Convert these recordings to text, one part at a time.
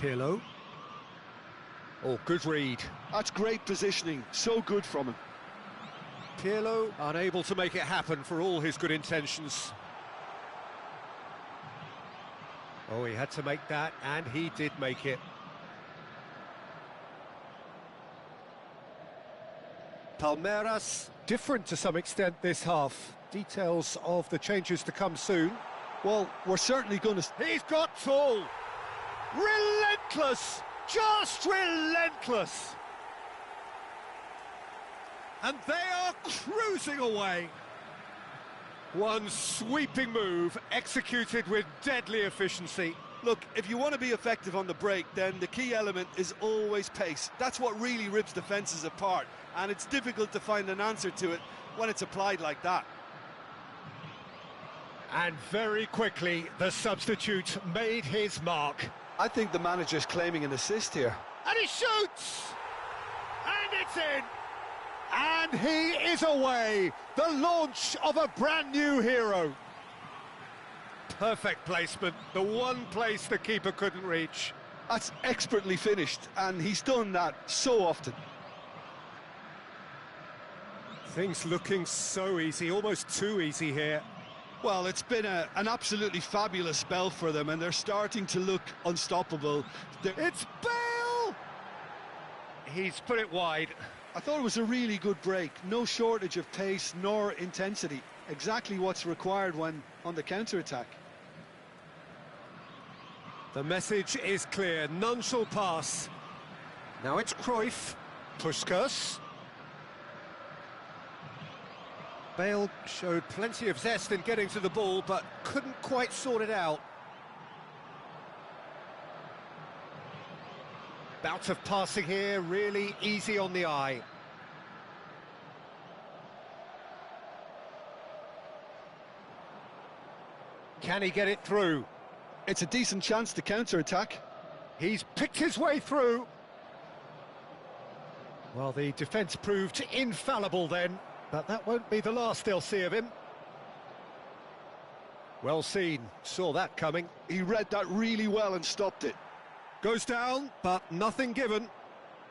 Pirlo. Oh, good read. That's great positioning, so good from him. Pirlo unable to make it happen for all his good intentions. Oh, he had to make that, and he did make it. Palmeiras, different to some extent this half. Details of the changes to come soon. Well, we're certainly going to... He's got tall! Relentless! Just relentless! And they are cruising away. One sweeping move, executed with deadly efficiency. Look, if you want to be effective on the break, then the key element is always pace. That's what really rips defences apart, and it's difficult to find an answer to it when it's applied like that. And very quickly, the substitute made his mark. I think the manager's claiming an assist here. And he shoots! And it's in! And he is away! The launch of a brand new hero. Perfect placement, the one place the keeper couldn't reach. That's expertly finished, and he's done that so often. Things looking so easy, almost too easy here. Well, it's been an absolutely fabulous spell for them, and they're starting to look unstoppable. It's Bale! He's put it wide. I thought it was a really good break. No shortage of pace nor intensity. Exactly what's required when on the counter-attack. The message is clear, none shall pass. Now it's Cruyff, Puskas. Bale showed plenty of zest in getting to the ball, but couldn't quite sort it out. Bout of passing here, really easy on the eye. Can he get it through? It's a decent chance to counter-attack. He's picked his way through. Well, the defence proved infallible then, but that won't be the last they'll see of him. Well seen, saw that coming. He read that really well and stopped it. Goes down, but nothing given.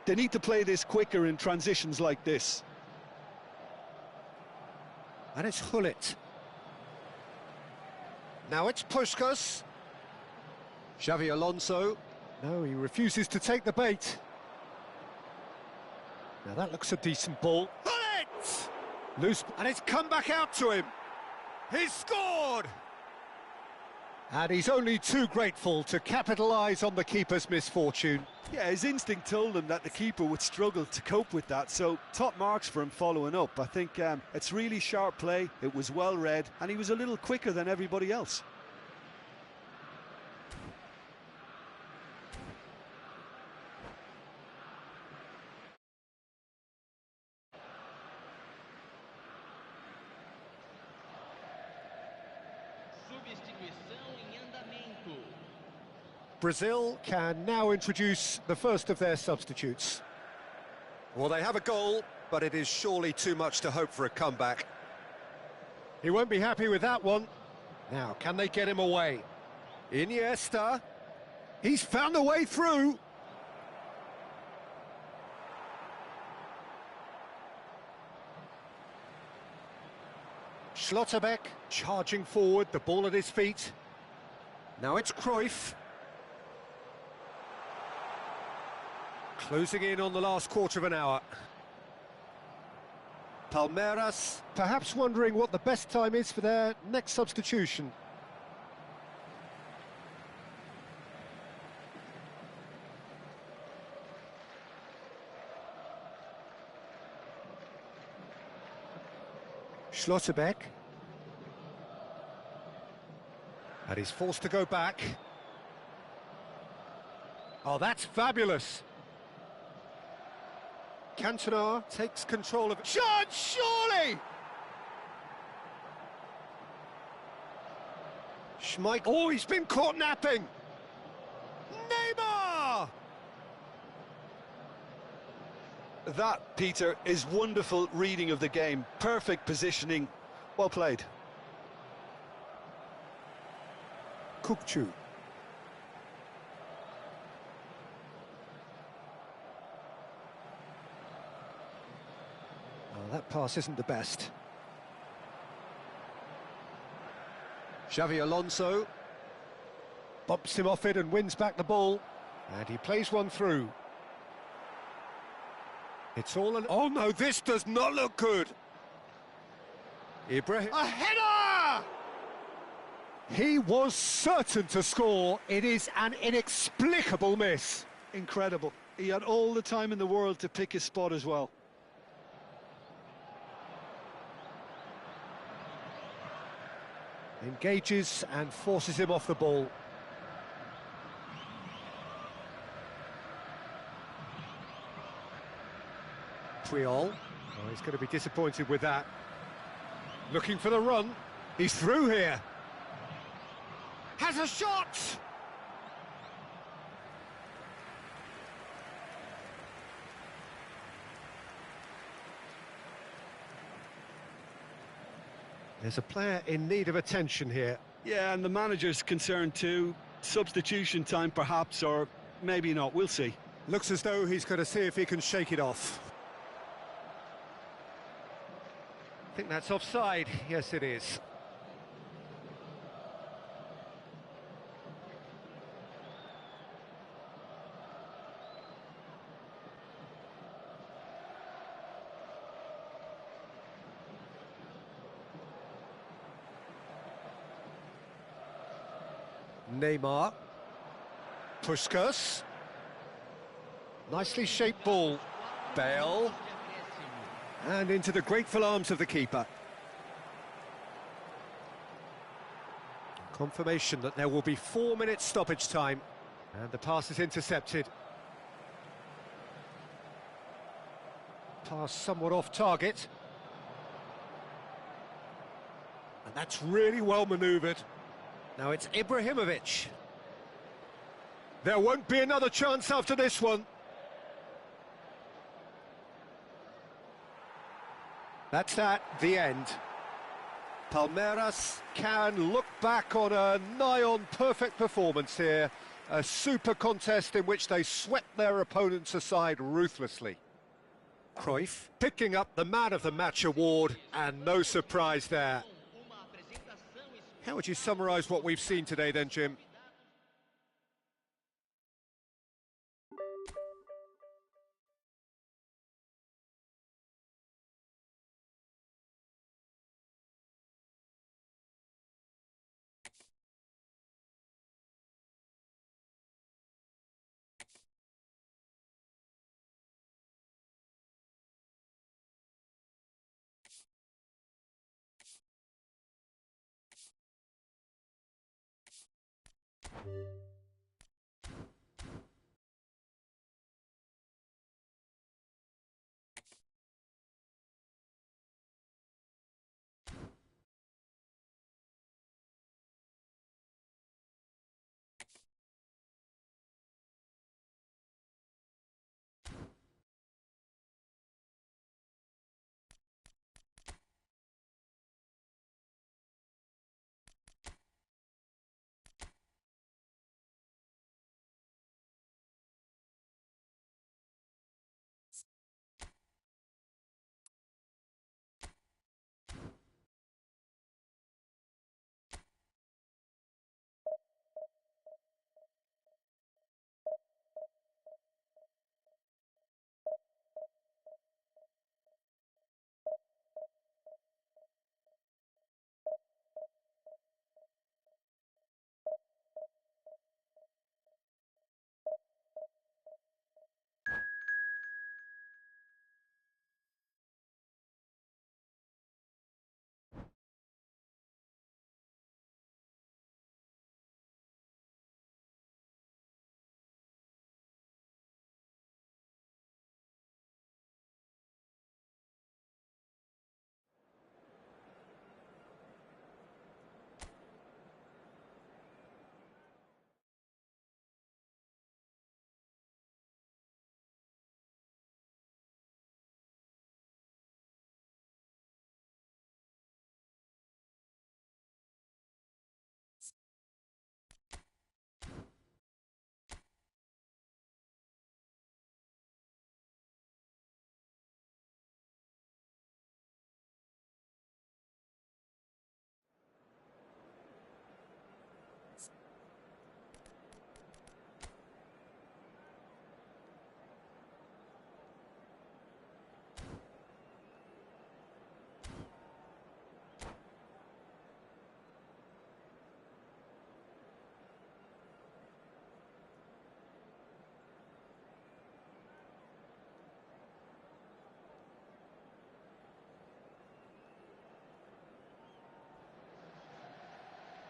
They need to play this quicker in transitions like this. And it's Hullet. Now it's Puskas. Xavi Alonso. No, he refuses to take the bait. Now that looks a decent ball. Hullet! Loose, and it's come back out to him. He's scored! And he's only too grateful to capitalise on the keeper's misfortune. Yeah, his instinct told him that the keeper would struggle to cope with that, so top marks for him following up. I think it's really sharp play, it was well read, and he was a little quicker than everybody else. Brazil can now introduce the first of their substitutes. Well, they have a goal, but it is surely too much to hope for a comeback. He won't be happy with that one. Now, can they get him away? Iniesta. He's found a way through. Schlotterbeck charging forward, the ball at his feet. Now it's Cruyff. Closing in on the last quarter of an hour. Palmeiras perhaps wondering what the best time is for their next substitution. Schlotterbeck. And he's forced to go back. Oh, that's fabulous. Cantona takes control of it. Shot, surely! Schmeichel. Oh, he's been caught napping. Neymar! That, Peter, is wonderful reading of the game. Perfect positioning. Well played. Kukçu. That pass isn't the best. Xavi Alonso bumps him off it and wins back the ball. And he plays one through. It's all an... Oh no, this does not look good. Ibrahim... A header! He was certain to score. It is an inexplicable miss. Incredible. He had all the time in the world to pick his spot as well. Engages and forces him off the ball. Puyol. Oh, he's going to be disappointed with that. Looking for the run. He's through here. Has a shot! There's a player in need of attention here. Yeah, and the manager's concerned too. Substitution time perhaps, or maybe not, we'll see. Looks as though he's going to see if he can shake it off. I think that's offside. Yes, it is. Neymar. Puskas. Nicely shaped ball. Bale. And into the grateful arms of the keeper. Confirmation that there will be 4 minutes stoppage time. And the pass is intercepted. Pass somewhat off target. And that's really well manoeuvred. Now it's Ibrahimovic. There won't be another chance after this one. That's the end. Palmeiras can look back on a nigh-on perfect performance here. A super contest in which they swept their opponents aside ruthlessly. Cruyff picking up the Man of the Match award, and no surprise there. How would you summarise what we've seen today then, Jim?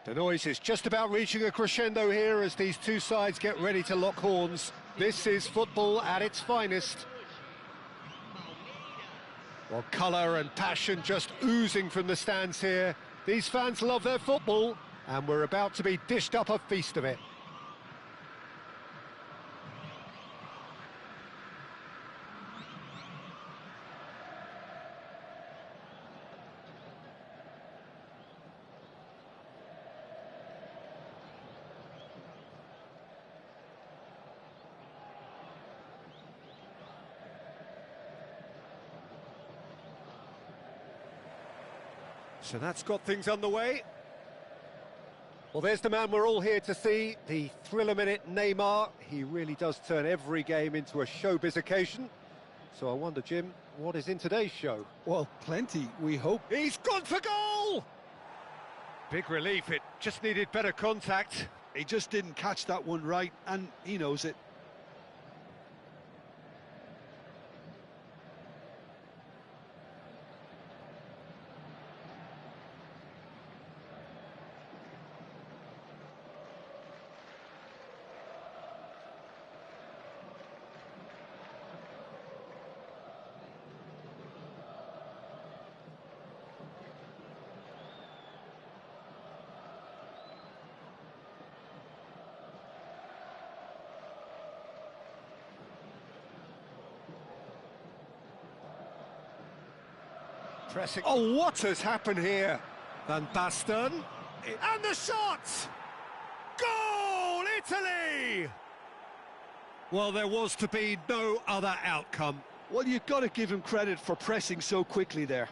The noise is just about reaching a crescendo here as these two sides get ready to lock horns. This is football at its finest. Well, colour and passion just oozing from the stands here. These fans love their football, and we're about to be dished up a feast of it. So that's got things underway. Well, there's the man we're all here to see, the thriller-minute Neymar. He really does turn every game into a showbiz occasion. So I wonder, Jim, what is in today's show? Well, plenty, we hope. He's gone for goal! Big relief, it just needed better contact. He just didn't catch that one right, and he knows it. Pressing. Oh, what has happened here? Van Basten. And the shot! Goal, Italy! Well, there was to be no other outcome. Well, you've got to give him credit for pressing so quickly there.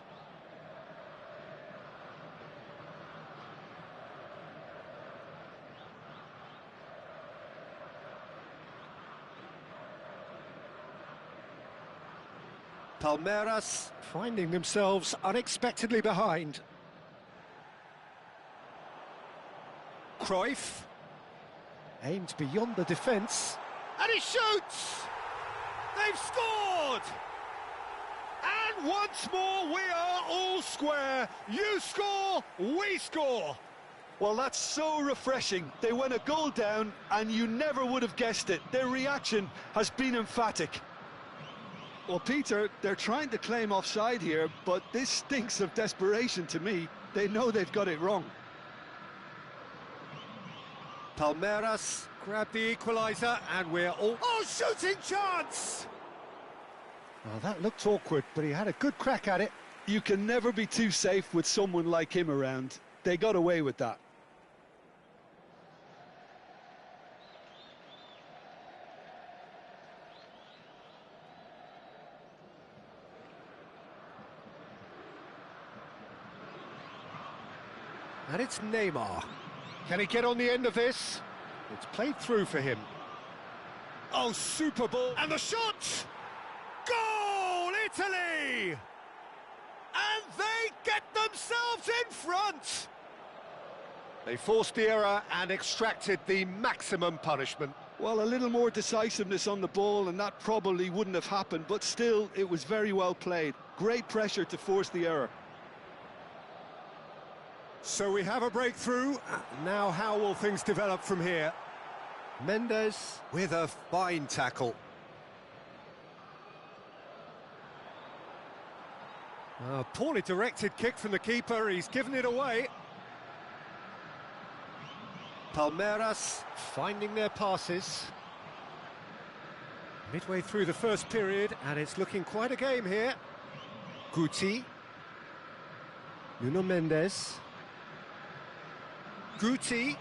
Palmeiras finding themselves unexpectedly behind. Cruyff aimed beyond the defence, and he shoots! They've scored! And once more we are all square. You score, we score. Well, that's so refreshing. They went a goal down and you never would have guessed it. Their reaction has been emphatic. Well, Peter, they're trying to claim offside here, but this stinks of desperation to me. They know they've got it wrong. Palmeiras grabbed the equaliser, and we're all... Oh, shooting chance! Oh, that looked awkward, but he had a good crack at it. You can never be too safe with someone like him around. They got away with that. And it's Neymar. Can he get on the end of this? It's played through for him. Oh, super ball. And the shot! Goal, Italy! And they get themselves in front! They forced the error and extracted the maximum punishment. Well, a little more decisiveness on the ball and that probably wouldn't have happened, but still, it was very well played. Great pressure to force the error. So we have a breakthrough. Now how will things develop from here? Mendes with a fine tackle. A poorly directed kick from the keeper. He's given it away. Palmeiras finding their passes. Midway through the first period, and it's looking quite a game here. Guti. Nuno Mendes. Guti,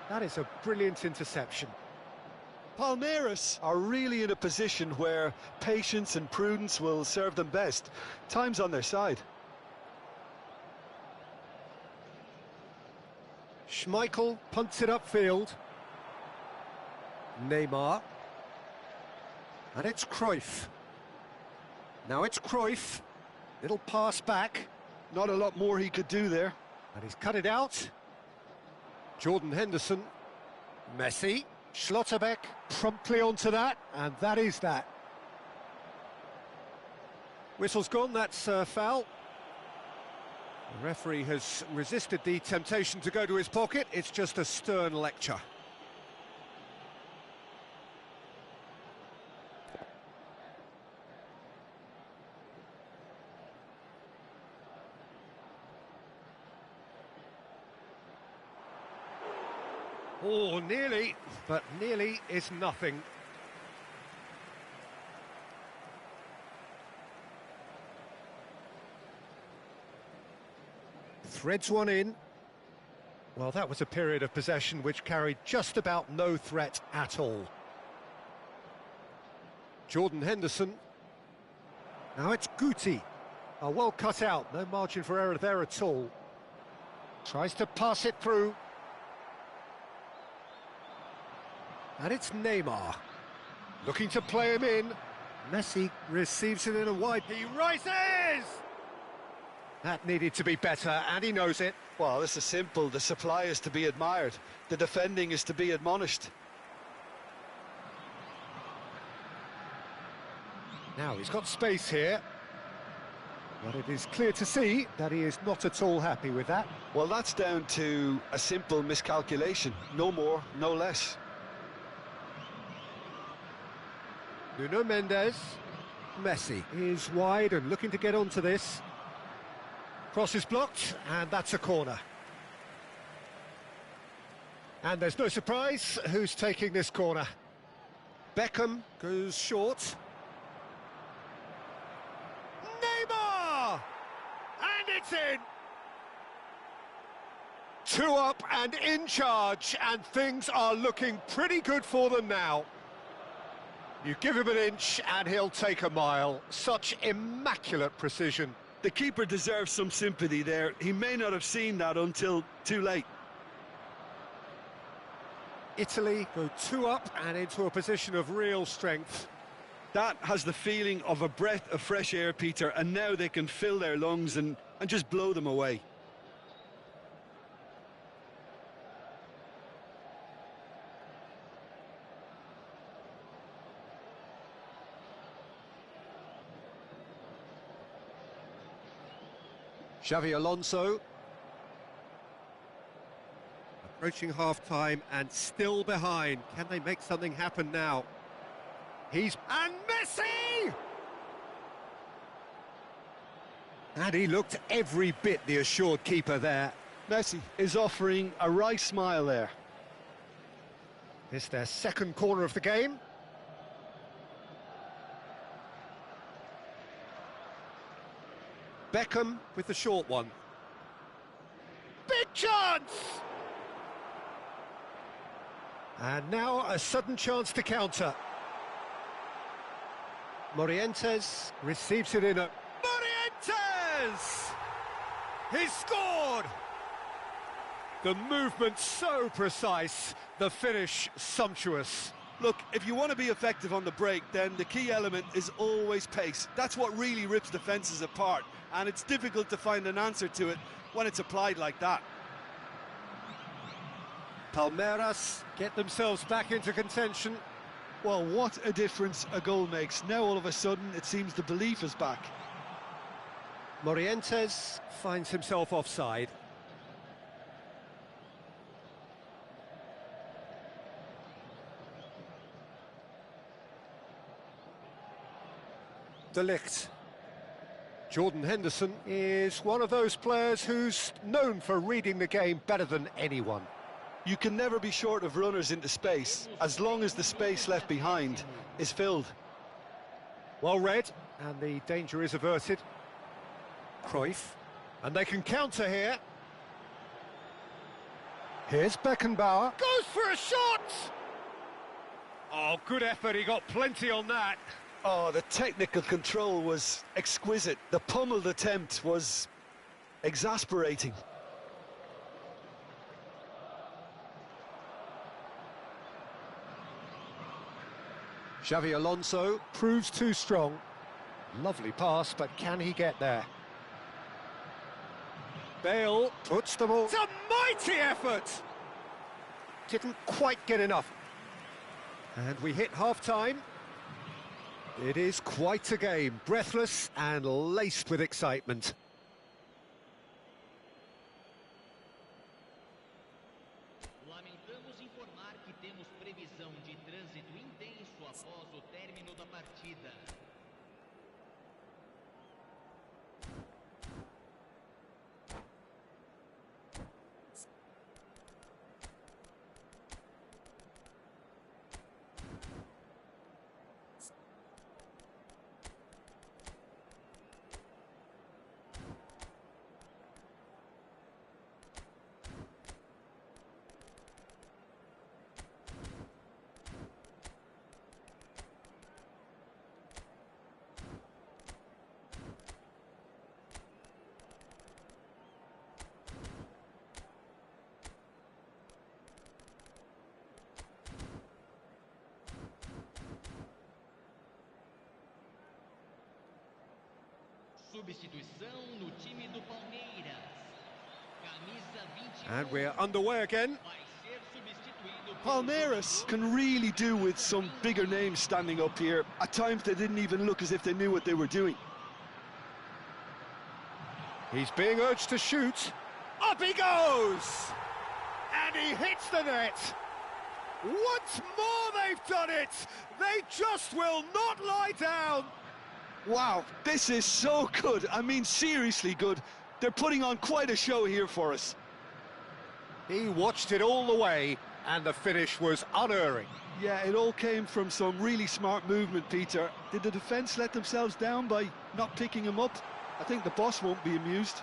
that is a brilliant interception. Palmeiras are really in a position where patience and prudence will serve them best. Time's on their side. Schmeichel punts it upfield. Neymar. And it's Cruyff. Now it's Cruyff. Little pass back. Not a lot more he could do there. And he's cut it out. Jordan Henderson, Messi, Schlotterbeck promptly onto that, and that is that. Whistle's gone, that's foul. The referee has resisted the temptation to go to his pocket. It's just a stern lecture. Oh, nearly, but nearly is nothing. Threads one in. Well, that was a period of possession which carried just about no threat at all. Jordan Henderson. Now it's Guti. Oh, well cut out, no margin for error there at all. Tries to pass it through. And it's Neymar. Looking to play him in. Messi receives it in a wide. He rises! That needed to be better, and he knows it. Well, this is simple. The supply is to be admired. The defending is to be admonished. Now he's got space here. But it is clear to see that he is not at all happy with that. Well, that's down to a simple miscalculation. No more, no less. Nuno Mendes. Messi is wide and looking to get onto this. Cross is blocked, and that's a corner. And there's no surprise who's taking this corner. Beckham goes short. Neymar! And it's in! 2 up and in charge, and things are looking pretty good for them now. You give him an inch and he'll take a mile. Such immaculate precision. The keeper deserves some sympathy there. He may not have seen that until too late. Italy go 2 up and into a position of real strength. That has the feeling of a breath of fresh air, Peter, and now they can fill their lungs and just blow them away. Xavi Alonso. Approaching half-time and still behind. Can they make something happen now? And Messi! And he looked every bit the assured keeper there. Messi is offering a wry smile there. It's their second corner of the game. Beckham with the short one. Big chance! And now a sudden chance to counter. Morientes receives it in a... Morientes! He's scored! The movement so precise, the finish sumptuous. Look, if you want to be effective on the break, then the key element is always pace. That's what really rips defences apart, and it's difficult to find an answer to it when it's applied like that. Palmeiras get themselves back into contention. Well, what a difference a goal makes. Now all of a sudden it seems the belief is back. Morientes finds himself offside. De Ligt. Jordan Henderson is one of those players who's known for reading the game better than anyone. You can never be short of runners into space, as long as the space left behind is filled. Well read, and the danger is averted. Cruyff, and they can counter here. Here's Beckenbauer. Goes for a shot! Oh, good effort, he got plenty on that. Oh, the technical control was exquisite. The pummeled attempt was exasperating. Xavi Alonso proves too strong. Lovely pass, but can he get there? Bale puts the ball. It's a mighty effort! Didn't quite get enough. And we hit half-time. It is quite a game, breathless and laced with excitement. de trânsito intenso após o término da partida. Substituição no time do Palmeiras. Camisa 21. And we're underway again. Vai ser substituído pelo Palmeiras can really do with some bigger names standing up here. At times they didn't even look as if they knew what they were doing. He's being urged to shoot. Up he goes! And he hits the net. Once more they've done it. They just will not lie down. Wow, this is so good. I mean, seriously good. They're putting on quite a show here for us. He watched it all the way, and the finish was unerring. Yeah, it all came from some really smart movement, Peter. Did the defence let themselves down by not picking him up? I think the boss won't be amused.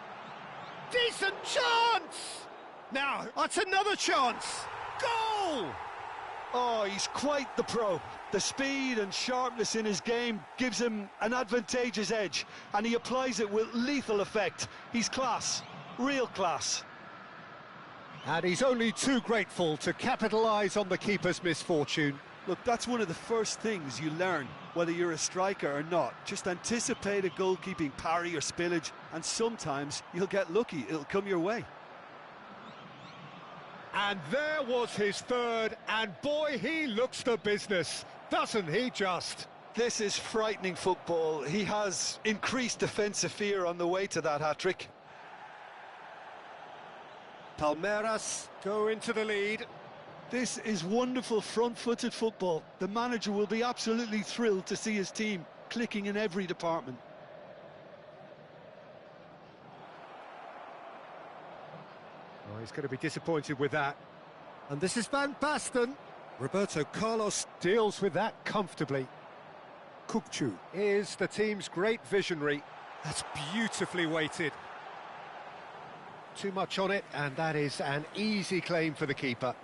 Decent chance! Now, that's another chance. Goal! Oh, he's quite the pro. The speed and sharpness in his game gives him an advantageous edge, and he applies it with lethal effect. He's class, real class. And he's only too grateful to capitalise on the keeper's misfortune. Look, that's one of the first things you learn, whether you're a striker or not. Just anticipate a goalkeeping parry or spillage, and sometimes you'll get lucky. It'll come your way. And there was his third, and boy, he looks the business, doesn't he just? This is frightening football. He has increased defensive fear on the way to that hat-trick. Palmeiras go into the lead. This is wonderful front-footed football. The manager will be absolutely thrilled to see his team clicking in every department. Oh, he's going to be disappointed with that. And this is Van Basten. Roberto Carlos deals with that comfortably. Kukcu is the team's great visionary. That's beautifully weighted. Too much on it, and that is an easy claim for the keeper.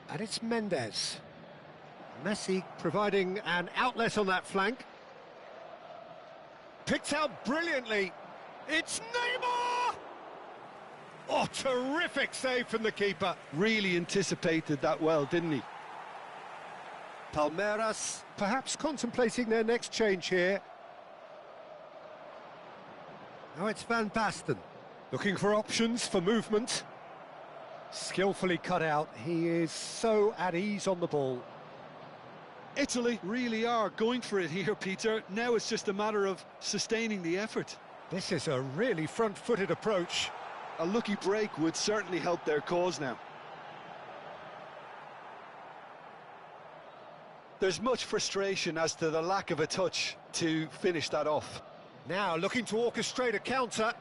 And it's Mendes. Messi providing an outlet on that flank. Picked out brilliantly. It's Neymar! Oh, terrific save from the keeper. Really anticipated that well, didn't he? Palmeiras perhaps contemplating their next change here. Now it's Van Basten, looking for options for movement. Skillfully cut out, he is so at ease on the ball. Italy really are going for it here, Peter. Now it's just a matter of sustaining the effort. This is a really front-footed approach. A lucky break would certainly help their cause now. There's much frustration as to the lack of a touch to finish that off. Now looking to orchestrate a counter.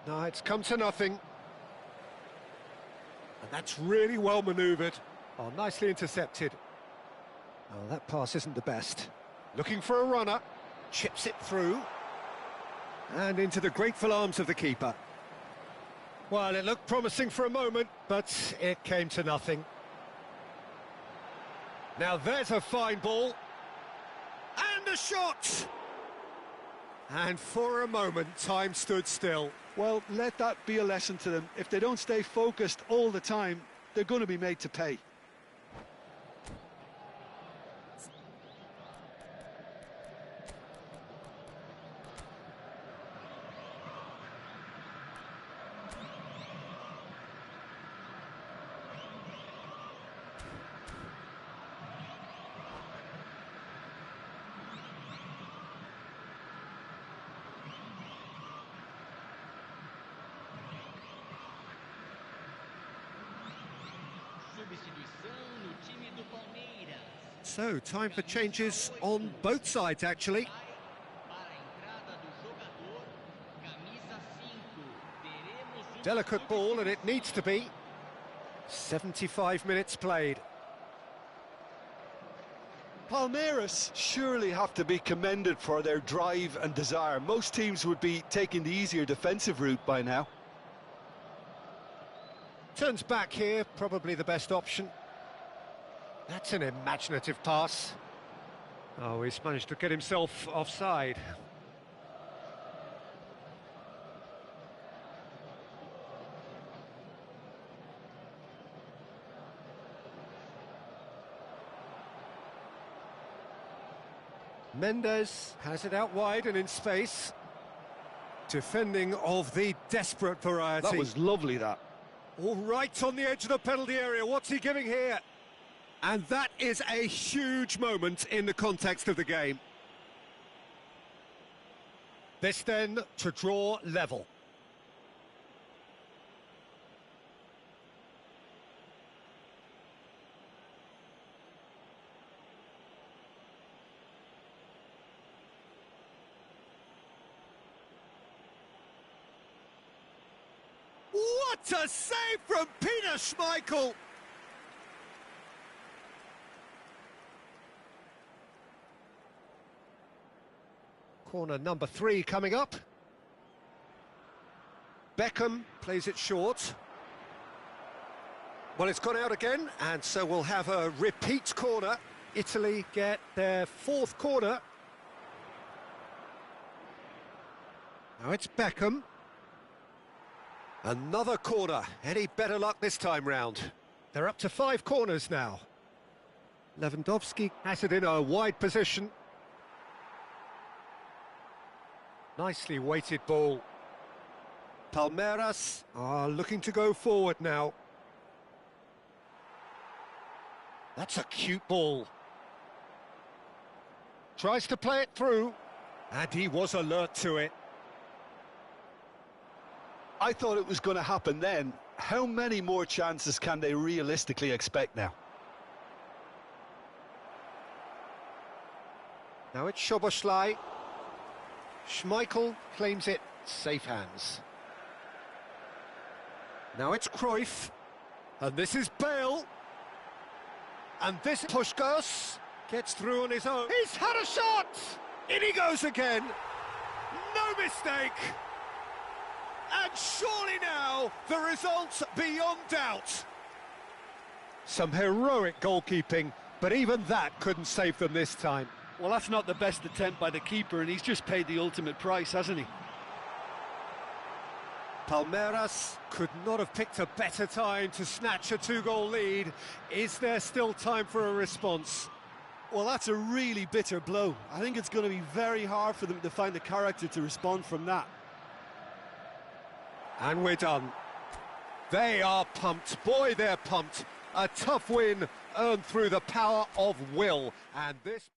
No, it's come to nothing. And that's really well manoeuvred. Oh, nicely intercepted. Oh, that pass isn't the best. Looking for a runner. Chips it through. And into the grateful arms of the keeper. Well, it looked promising for a moment, but it came to nothing. Now there's a fine ball. And a shot! And for a moment, time stood still. Well, let that be a lesson to them. If they don't stay focused all the time, they're going to be made to pay. substituição no time do Palmeiras. So, time for changes on both sides, actually. Para a entrada do jogador, camisa 5. Teremos Delicate ball, and it needs to be. 75 minutes played. Palmeiras surely have to be commended for their drive and desire. Most teams would be taking the easier defensive route by now. Turns back here, probably the best option. That's an imaginative pass. Oh, he's managed to get himself offside. Mendes has it out wide and in space. Defending of the desperate variety. That was lovely, that. All right on the edge of the penalty area. What's he giving here? And that is a huge moment in the context of the game. This then to draw level. What a save from Peter Schmeichel! Corner number 3 coming up. Beckham plays it short. Well, it's gone out again, and so we'll have a repeat corner. Italy get their 4th corner. Now it's Beckham. Another corner. Any better luck this time round? They're up to 5 corners now. Lewandowski has it in a wide position. Nicely weighted ball. Palmeiras are looking to go forward now. That's a cute ball. Tries to play it through, and he was alert to it. I thought it was going to happen then. How many more chances can they realistically expect now? Now it's Szoboszlai. Schmeichel claims it, safe hands. Now it's Cruyff. And this is Bale. And this Puskás gets through on his own. He's had a shot! In he goes again. No mistake. And surely now, the result's beyond doubt. Some heroic goalkeeping, but even that couldn't save them this time. Well, that's not the best attempt by the keeper, and he's just paid the ultimate price, hasn't he? Palmeiras could not have picked a better time to snatch a 2-goal lead. Is there still time for a response? Well, that's a really bitter blow. I think it's going to be very hard for them to find the character to respond from that. And we're done. They are pumped. Boy, they're pumped. A tough win earned through the power of will. And this...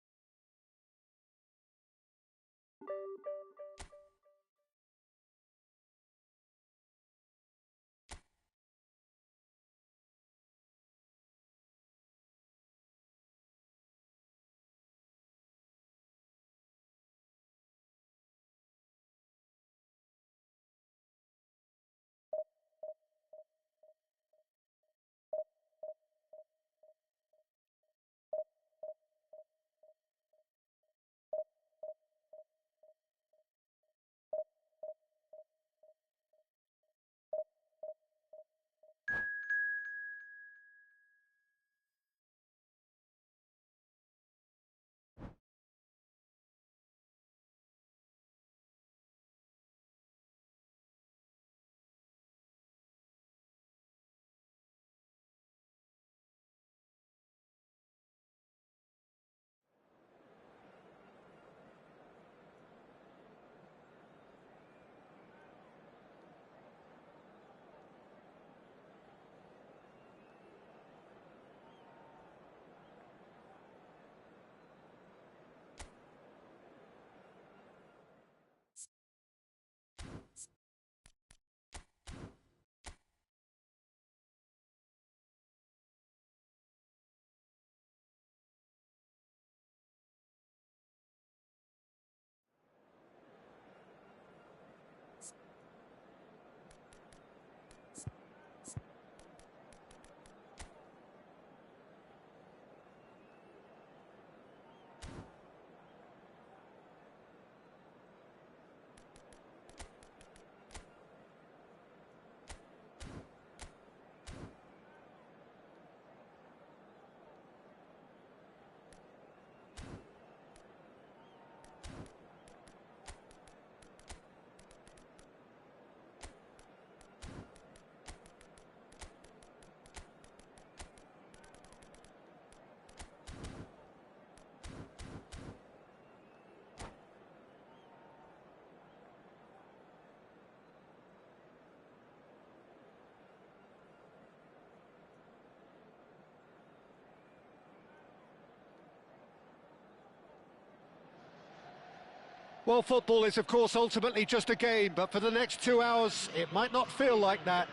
Well, football is, of course, ultimately just a game, but for the next 2 hours, it might not feel like that.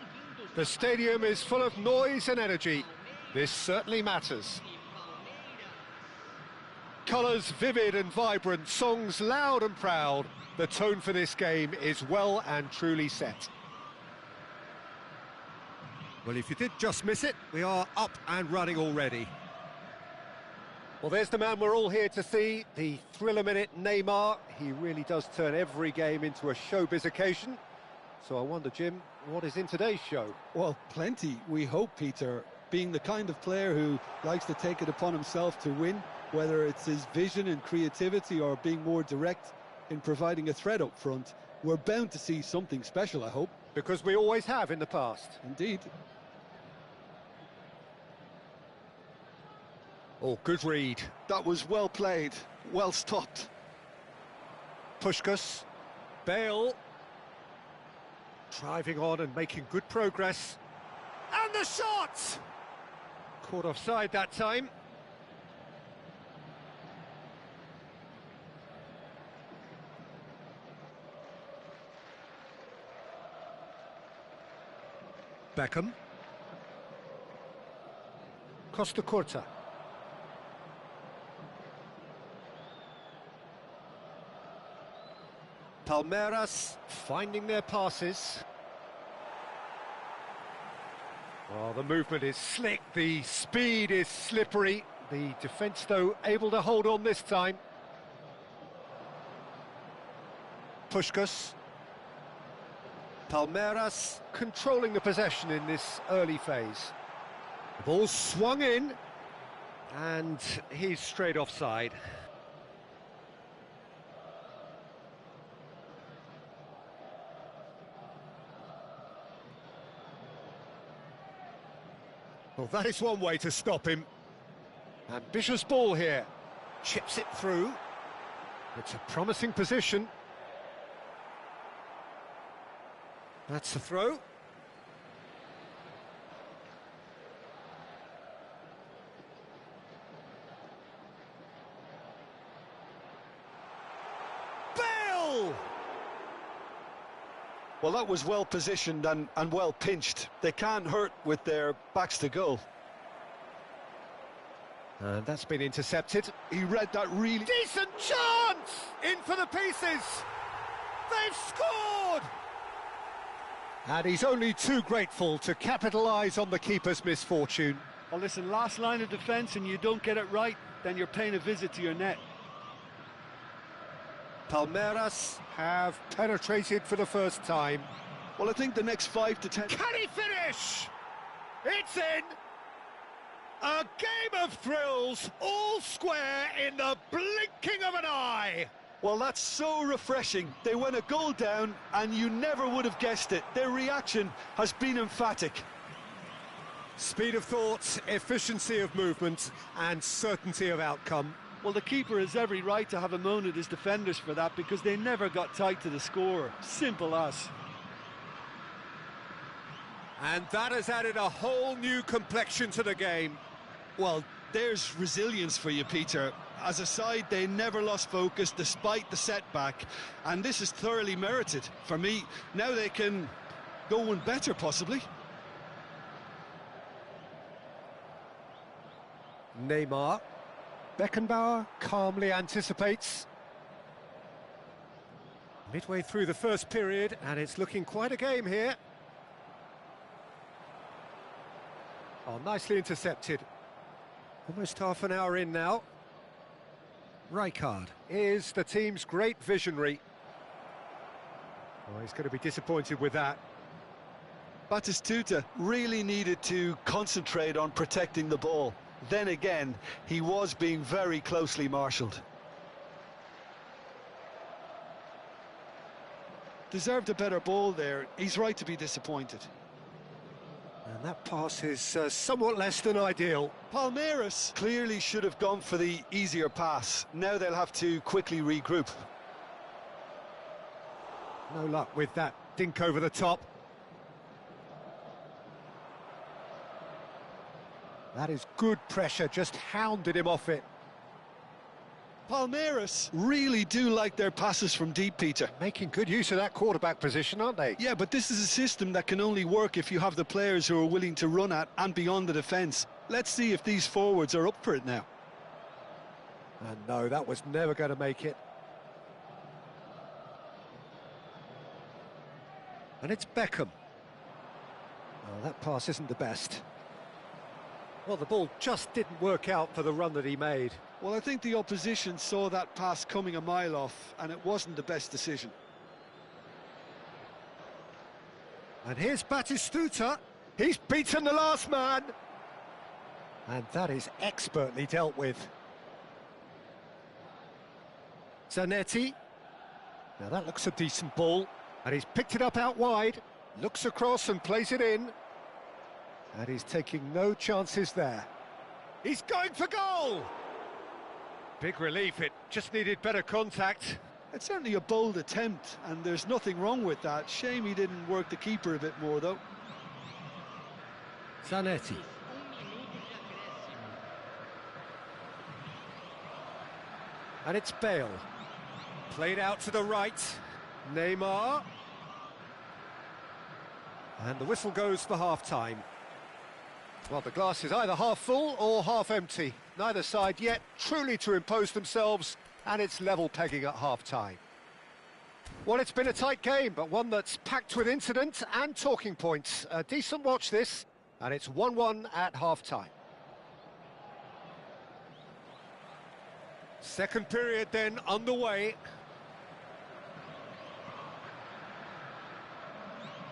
The stadium is full of noise and energy. This certainly matters. Colours vivid and vibrant, songs loud and proud. The tone for this game is well and truly set. Well, if you did just miss it, we are up and running already. Well, there's the man we're all here to see, the thriller minute Neymar. He really does turn every game into a showbiz occasion. So I wonder, Jim, what is in today's show? Well, plenty, we hope, Peter. Being the kind of player who likes to take it upon himself to win, whether it's his vision and creativity or being more direct in providing a threat up front, we're bound to see something special, I hope. Because we always have in the past. Indeed. Oh, good read. That was well played, well stopped. Puskás, Bale, driving on and making good progress. And the shot! Caught offside that time. Beckham. Costa Curta. Palmeiras finding their passes. Oh, the movement is slick, the speed is slippery. The defence, though, able to hold on this time. Puskás. Palmeiras controlling the possession in this early phase. The ball swung in, and he's straight offside. Well, that is one way to stop him. Ambitious ball here. Chips it through. It's a promising position. That's the throw. Bale! Well, that was well positioned and well pinched. They can't hurt with their backs to goal. And that's been intercepted. He read that really... Decent chance! In for the pieces! They've scored! And he's only too grateful to capitalise on the keeper's misfortune. Well, listen, last line of defence and you don't get it right, then you're paying a visit to your net. Palmeiras have penetrated for the first time. Well, I think the next 5 to 10... Can he finish? It's in! A game of thrills, all square in the blinking of an eye! Well, that's so refreshing. They went a goal down and you never would have guessed it. Their reaction has been emphatic. Speed of thought, efficiency of movement and certainty of outcome. Well, the keeper has every right to have a moan at his defenders for that because they never got tight to the scorer. Simple as. And that has added a whole new complexion to the game. Well, there's resilience for you, Peter. As a side, they never lost focus despite the setback, and this is thoroughly merited. For me, now they can go one better, possibly. Neymar. Beckenbauer calmly anticipates. Midway through the first period, and it's looking quite a game here. Oh, nicely intercepted. Almost half an hour in now. Rijkaard is the team's great visionary. Oh, he's going to be disappointed with that. Batistuta really needed to concentrate on protecting the ball. Then again, he was being very closely marshalled. Deserved a better ball there. He's right to be disappointed. And that pass is somewhat less than ideal. Palmeiras clearly should have gone for the easier pass. Now they'll have to quickly regroup. No luck with that dink over the top. That is good pressure, just hounded him off it. Palmeiras really do like their passes from deep, Peter. Making good use of that quarterback position, aren't they? Yeah, but this is a system that can only work if you have the players who are willing to run at and beyond the defence. Let's see if these forwards are up for it now. And no, that was never going to make it. And it's Beckham. Oh, that pass isn't the best. Well, the ball just didn't work out for the run that he made. Well, I think the opposition saw that pass coming a mile off, and it wasn't the best decision. And here's Batistuta. He's beaten the last man. And that is expertly dealt with. Zanetti. Now that looks a decent ball. And he's picked it up out wide. Looks across and plays it in. And he's taking no chances there. He's going for goal! Big relief, it just needed better contact. It's certainly a bold attempt, and there's nothing wrong with that. Shame he didn't work the keeper a bit more, though. Zanetti. And it's Bale. Played out to the right. Neymar. And the whistle goes for half-time. Well, the glass is either half full or half empty. Neither side yet truly to impose themselves, and it's level pegging at half-time. Well, it's been a tight game, but one that's packed with incident and talking points. A decent watch this, and it's 1-1 at half-time. Second period then underway.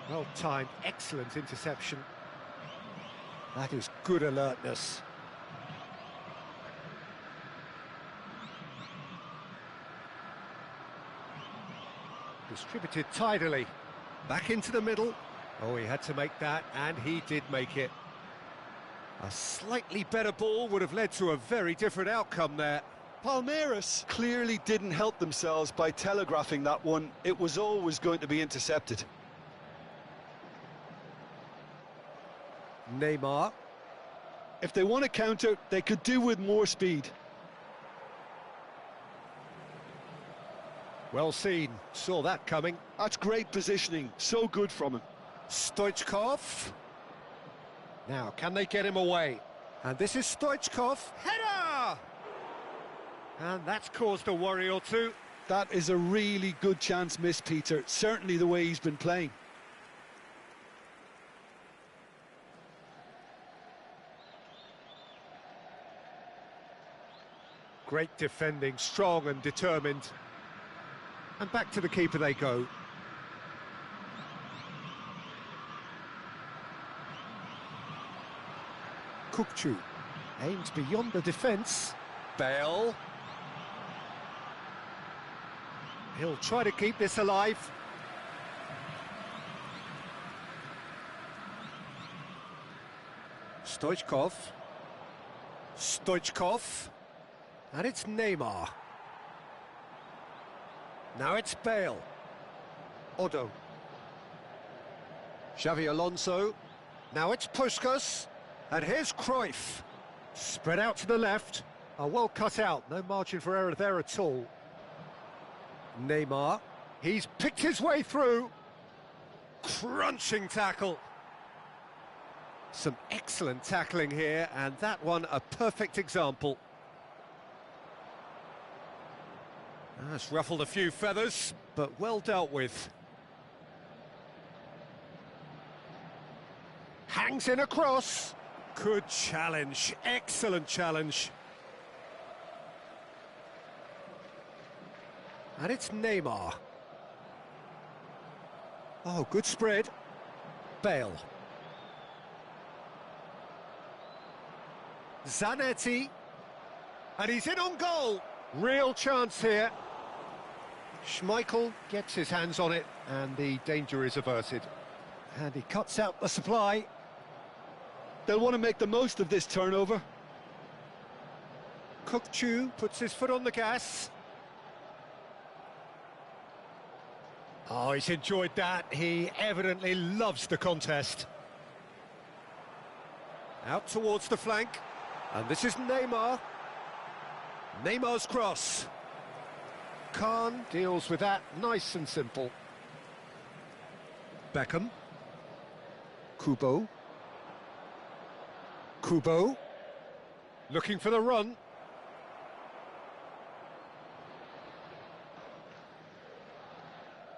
Well-timed, excellent interception. That is good alertness. Distributed tidily. Back into the middle. Oh, he had to make that, and he did make it. A slightly better ball would have led to a very different outcome there. Palmeiras clearly didn't help themselves by telegraphing that one. It was always going to be intercepted. Neymar. If they want to counter, they could do with more speed. Well seen, saw that coming. That's great positioning, so good from him. Stoichkov. Now, can they get him away? And this is Stoichkov. Header! And that's caused a worry or two. That is a really good chance missed, Peter. Certainly the way he's been playing. Great defending, strong and determined. And back to the keeper they go. Kukçu aims beyond the defence. Bale. He'll try to keep this alive. Stoichkov. Stoichkov. And it's Neymar. Now it's Bale. Odo. Xavi Alonso. Now it's Puskas. And here's Cruyff. Spread out to the left. Oh, well cut out. No margin for error there at all. Neymar. He's picked his way through. Crunching tackle. Some excellent tackling here, and that one a perfect example. That's ruffled a few feathers, but well dealt with. Hangs in across. Good challenge, excellent challenge. And it's Neymar. Oh, good spread. Bale. Zanetti. And he's in on goal. Real chance here. Schmeichel gets his hands on it, and the danger is averted. And he cuts out the supply. They'll want to make the most of this turnover. Kukçu puts his foot on the gas. Oh, he's enjoyed that. He evidently loves the contest. Out towards the flank. And this is Neymar. Neymar's cross. Khan deals with that nice and simple. Beckham. Kubo. Kubo. Looking for the run.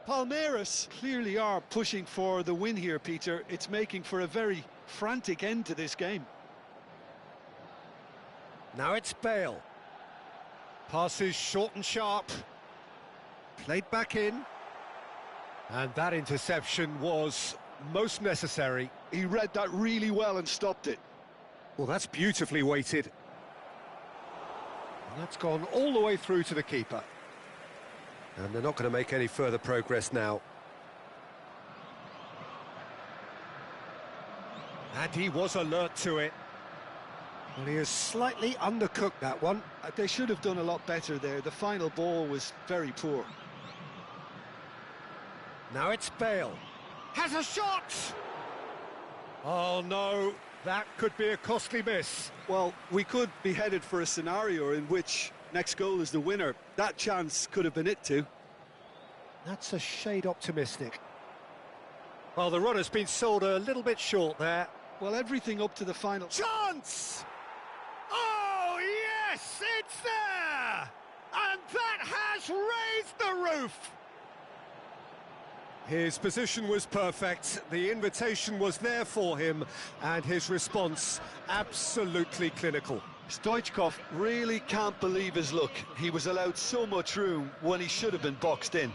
Palmeiras clearly are pushing for the win here, Peter. It's making for a very frantic end to this game. Now it's Bale. Passes short and sharp. Played back in. And that interception was most necessary. He read that really well and stopped it. Well, that's beautifully weighted. And that's gone all the way through to the keeper. And they're not going to make any further progress now. And he was alert to it. Well, he has slightly undercooked that one. They should have done a lot better there. The final ball was very poor. Now it's Bale. Has a shot! Oh no, that could be a costly miss. Well, we could be headed for a scenario in which next goal is the winner. That chance could have been it too. That's a shade optimistic. Well, the run has been sold a little bit short there. Well, everything up to the final. Chance! Oh, yes, it's there! And that has raised the roof! His position was perfect, the invitation was there for him, and his response absolutely clinical. Stoichkov really can't believe his luck. He was allowed so much room when he should have been boxed in.